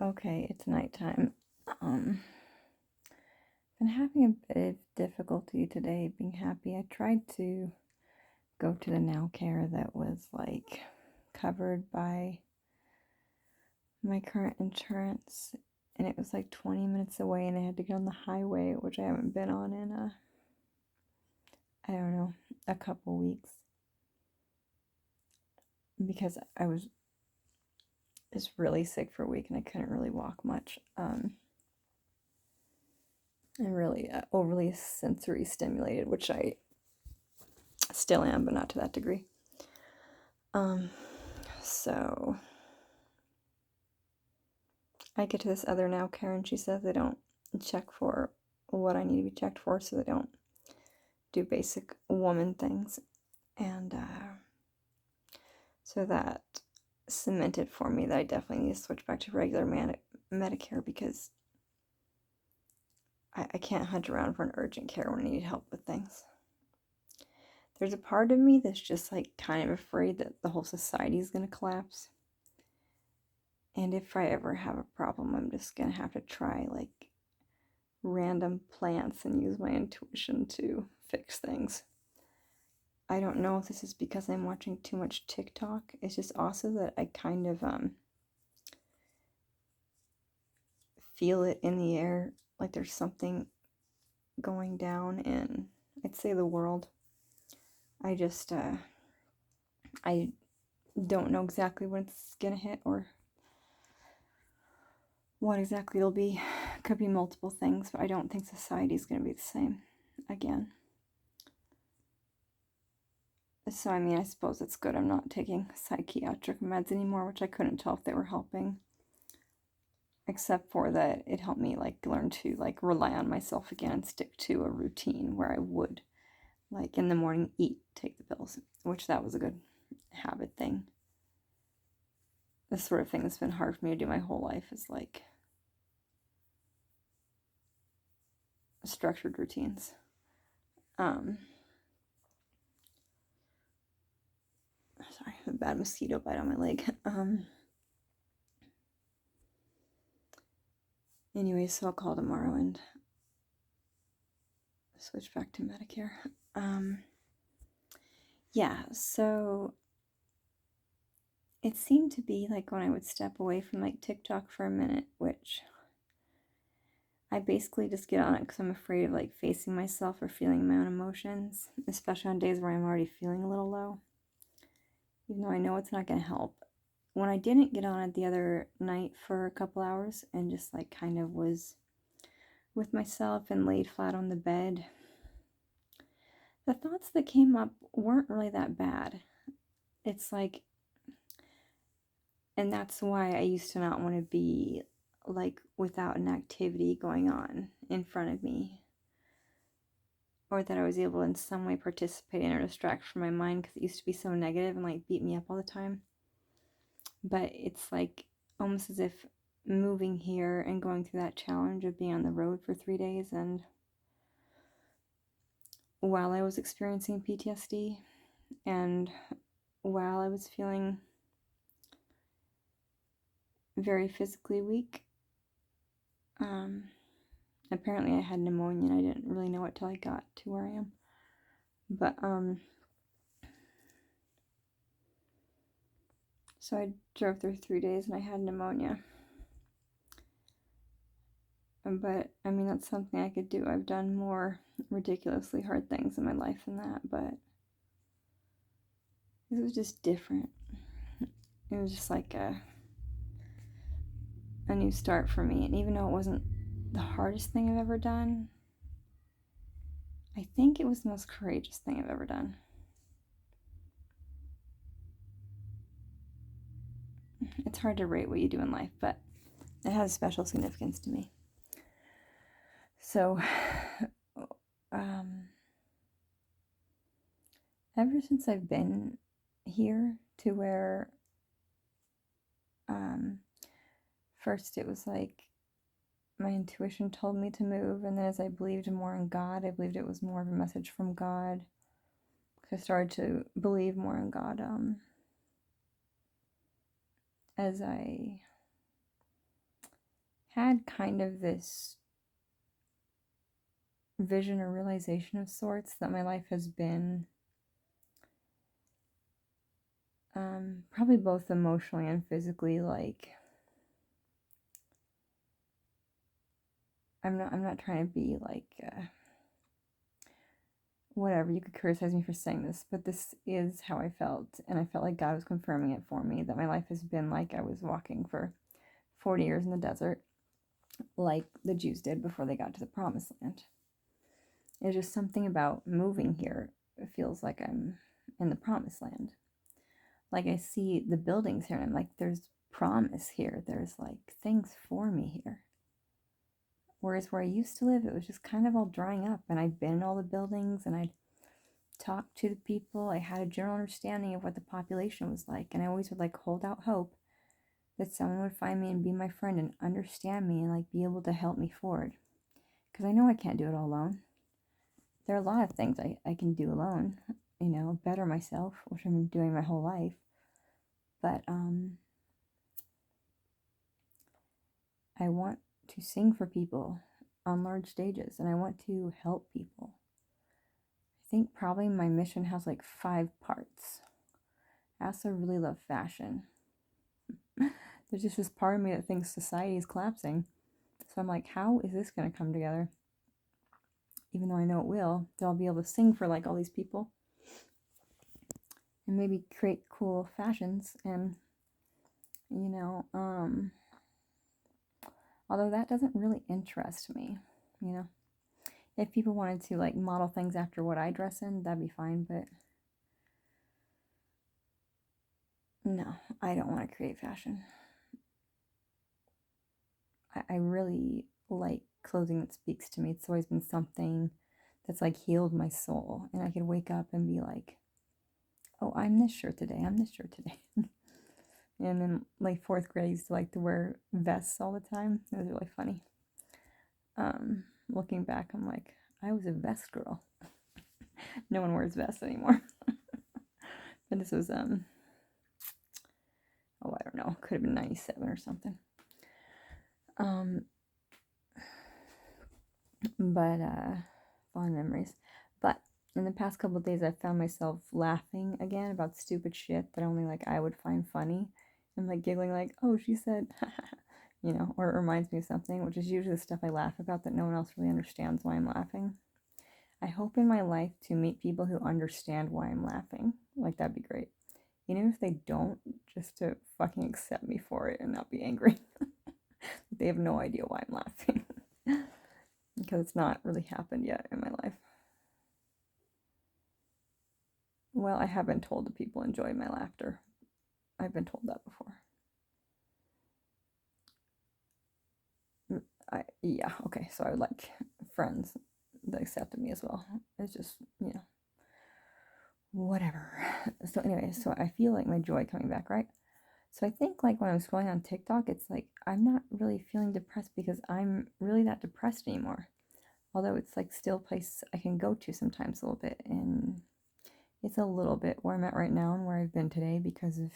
Okay, it's nighttime. Been having a bit of difficulty today being happy. I tried to go to the Now Care that was like covered by my current insurance, and it was like 20 minutes away, and I had to get on the highway, which I haven't been on in I don't know, a couple weeks, because I was just really sick for a week and I couldn't really walk much. And really overly sensory stimulated, which I still am, but not to that degree. So I get to this other Now Care, and she says they don't check for what I need to be checked for, so they don't do basic woman things. And so that cemented for me that I definitely need to switch back to regular Medicare, because I can't hunt around for an urgent care when I need help with things. There's a part of me that's just like kind of afraid that the whole society is going to collapse. And if I ever have a problem, I'm just going to have to try like random plants and use my intuition to fix things. I don't know if this is because I'm watching too much TikTok. It's just also that I kind of feel it in the air, like there's something going down in, I'd say, the world. I just I don't know exactly when it's gonna hit or what exactly it'll be. Could be multiple things, but I don't think society's gonna be the same again. So, I mean, I suppose it's good I'm not taking psychiatric meds anymore, which I couldn't tell if they were helping. Except for that it helped me, like, learn to, like, rely on myself again and stick to a routine where I would, like, in the morning eat, take the pills, which that was a good habit thing. The sort of thing that's been hard for me to do my whole life is, like, structured routines. Sorry, a bad mosquito bite on my leg. Anyway, so I'll call tomorrow and switch back to Medicare. Yeah, so it seemed to be like when I would step away from like TikTok for a minute, which I basically just get on it because I'm afraid of like facing myself or feeling my own emotions, especially on days where I'm already feeling a little low, even though I know it's not going to help. When I didn't get on it the other night for a couple hours and just like kind of was with myself and laid flat on the bed, the thoughts that came up weren't really that bad. It's like, and that's why I used to not want to be like without an activity going on in front of me, or that I was able in some way participate in or distract from my mind, because it used to be so negative and like beat me up all the time. But it's like almost as if moving here and going through that challenge of being on the road for 3 days, and while I was experiencing PTSD and while I was feeling very physically weak, apparently I had pneumonia and I didn't really know it till I got to where I am. But so I drove through 3 days and I had pneumonia. But I mean, that's something I could do. I've done more ridiculously hard things in my life than that, but it was just different. It was just like a new start for me. And even though it wasn't the hardest thing I've ever done, I think it was the most courageous thing I've ever done. It's hard to rate what you do in life, but it has special significance to me. So, ever since I've been here to where, first it was like my intuition told me to move, and then as I believed more in God, I believed it was more of a message from God. I started to believe more in God as I had kind of this vision or realization of sorts that my life has been probably both emotionally and physically, like, I'm not trying to be like whatever, you could criticize me for saying this, but this is how I felt, and I felt like God was confirming it for me, that my life has been like I was walking for 40 years in the desert, like the Jews did before they got to the promised land. It's just something about moving here. It feels like I'm in the promised land. Like I see the buildings here and I'm like, there's promise here. There's like things for me here. Whereas where I used to live, it was just kind of all drying up, and I'd been in all the buildings and I'd talked to the people. I had a general understanding of what the population was like, and I always would like hold out hope that someone would find me and be my friend and understand me and like be able to help me forward. Because I know I can't do it all alone. There are a lot of things I can do alone, better myself, which I've been doing my whole life. But I want to sing for people on large stages, and I want to help people. I think probably my mission has like 5 parts. I also really love fashion. There's just this part of me that thinks society is collapsing. So I'm like, how is this going to come together? Even though I know it will, that I'll be able to sing for like all these people and maybe create cool fashions. And although that doesn't really interest me, if people wanted to like model things after what I dress in, that'd be fine, but no, I don't want to create fashion. I really like clothing that speaks to me. It's always been something that's like healed my soul, and I could wake up and be like, oh, I'm this shirt today, I'm this shirt today. And then like 4th grade, I used to like to wear vests all the time. It was really funny. Looking back, I'm like, I was a vest girl. No one wears vests anymore. But this was I don't know, could have been 97 or something. But fond memories. But in the past couple of days, I found myself laughing again about stupid shit that only like I would find funny, and like giggling like, oh, she said, or it reminds me of something, which is usually the stuff I laugh about that no one else really understands why I'm laughing. I hope in my life to meet people who understand why I'm laughing. Like, that'd be great. Even if they don't, just to fucking accept me for it and not be angry. They have no idea why I'm laughing. Because it's not really happened yet in my life. Well, I have been told that people enjoy my laughter. I've been told that before. Okay, so I would like friends that accepted me as well. It's just, whatever. So anyway, so I feel like my joy coming back, right? So I think like when I'm scrolling on TikTok, it's like I'm not really feeling depressed because I'm really not depressed anymore. Although it's like still a place I can go to sometimes a little bit, and it's a little bit where I'm at right now and where I've been today because of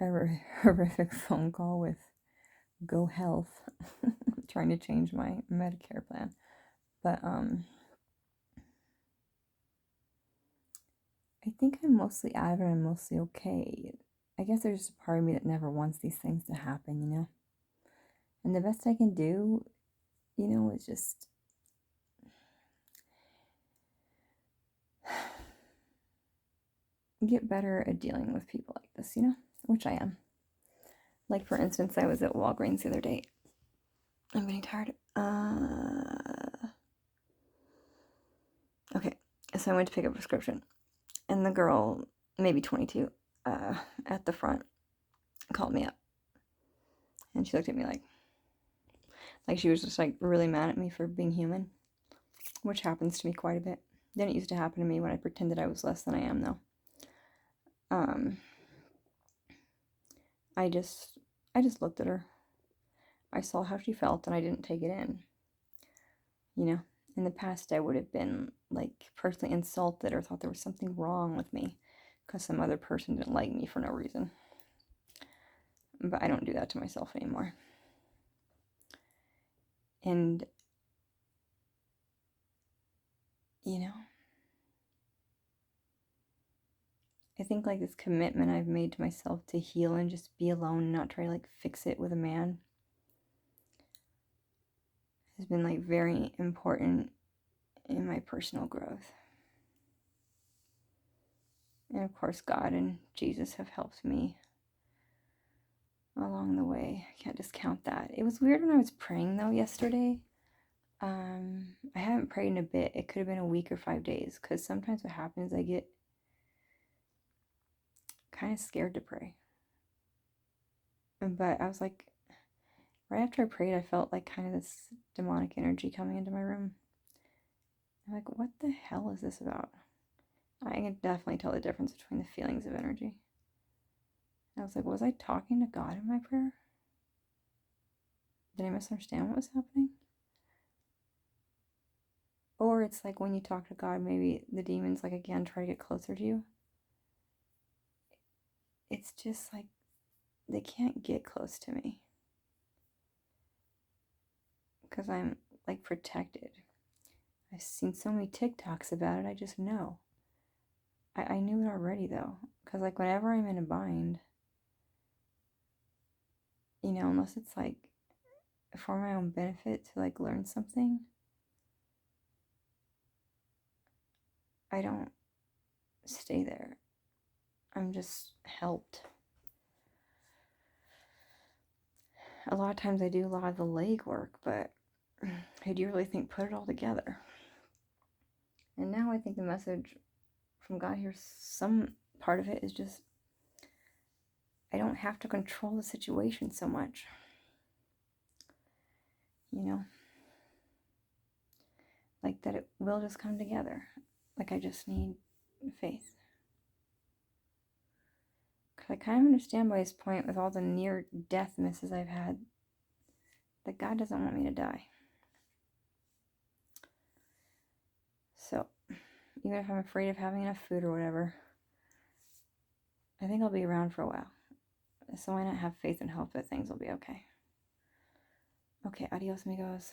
a horrific phone call with Go Health trying to change my Medicare plan. But I think I'm mostly out of it. I'm mostly okay. I guess there's just a part of me that never wants these things to happen, And the best I can do, is just get better at dealing with people like this, which I am. Like, for instance, I was at Walgreens the other day. I'm getting tired. Okay, so I went to pick up a prescription, and the girl, maybe 22, at the front, called me up, and she looked at me like she was just like really mad at me for being human, which happens to me quite a bit. Didn't used to happen to me when I pretended I was less than I am, though. I just looked at her. I saw how she felt, and I didn't take it in. In the past, I would have been like personally insulted or thought there was something wrong with me because some other person didn't like me for no reason. But I don't do that to myself anymore. And, you know, I think like this commitment I've made to myself to heal and just be alone and not try to like fix it with a man has been like very important in my personal growth. And of course, God and Jesus have helped me along the way. I can't discount that. It was weird when I was praying though yesterday. I haven't prayed in a bit. It could have been a week or 5 days, because sometimes what happens, I get kind of scared to pray. But I was like, right after I prayed, I felt like kind of this demonic energy coming into my room. I'm like, what the hell is this about? I can definitely tell the difference between the feelings of energy. I was like, was I talking to God in my prayer? Did I misunderstand what was happening? Or it's like when you talk to God, maybe the demons, like again, try to get closer to you. It's just like they can't get close to me because I'm like protected. I've seen so many TikToks about it, I just know. I knew it already though, because like whenever I'm in a bind, you know, unless it's like for my own benefit to like learn something, I don't stay there. I'm just helped. A lot of times I do a lot of the leg work, but I do really think put it all together. And now I think the message from God here, some part of it is just I don't have to control the situation so much. You know? Like that it will just come together. Like I just need faith. Because I kind of understand by his point with all the near death misses I've had that God doesn't want me to die. So, even if I'm afraid of having enough food or whatever, I think I'll be around for a while. So why not have faith and hope that things will be okay? Okay, adios, amigos.